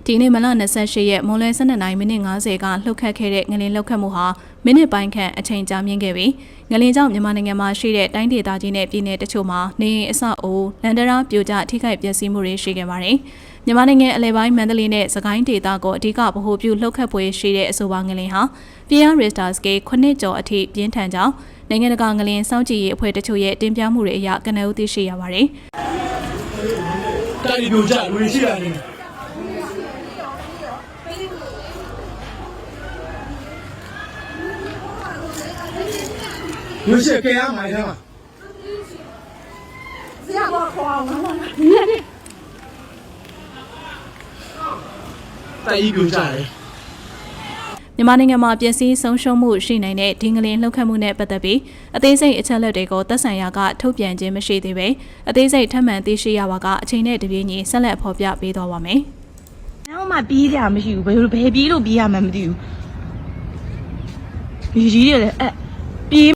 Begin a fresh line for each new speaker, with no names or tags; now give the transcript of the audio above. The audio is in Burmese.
ဒီနေ့မလ28ရက်မွန်လွဲ12:50ကလှုပ်ခတ်ခဲ့တဲ့ငလင်လှုပ်ခတ်မှုဟာမိနစ်ပိုင်းခန့်အချိန်ကြာမြင့်ခဲ့ပြီးငလင်ကြောင့်မြန်မာနိုင်ငံမှာရှိတဲ့တိုင်းဒေသကြီးနဲ့ပြည်နယ်တချို့မှာနေအိမ်အဆောက်အဦလန်ဒရာပြိုကျထိခိုက်ပျက်စီးမှုတွေရှိခဲ့ပါတယ်။မြန်မာနိုင်ငံအလဲပိုင်းမန္တလေးနဲ့စကိုင်းဒေသကိုအဓိကဗဟိုပြုလှုပ်ခတ်ပွဲရှိတဲ့အဆိုပါငလင်ဟာပြင်းအားရစ်တာစကေ9ကျော်အထိပြင်းထန်ကြောင်းနိုင်ငံတကာငလင်စောင့်ကြည့်ရေးအဖွဲ့တချို့ရဲ့တင်ပြမှုတွေအရကနဦးသိရှိရပါတယ်
။တိုင်းပြိုကျလူတွေရှိတာနေ有些给俺买的嘛。这样我慌了，在一边站嘞。
မြန်မာနိုင်ငံမှာပျက်စီးဆုံးရှုံးမှုရှိနိုင်တဲ့ဒီငလင်လှုပ်ခတ်မှုနဲ့ပတ်သက်ပြီးအသေးစိတ်အချက်အလက်တွေကိုသက်ဆိုင်ရာကထုတ်ပြန်ခြင်းမရှိသေးပဲအသေးစိတ်ထပ်မံသိရှိရပါကအချိန်နဲ့တပြေးညီဆက်လက်ဖော်ပြပေးသွားပါမယ်
။နောက်မှပြီးကြမရှိဘူးဘယ်ပြေးလို့ပြေးရမှမသိဘူး။ဒီကြီးတွေလည်း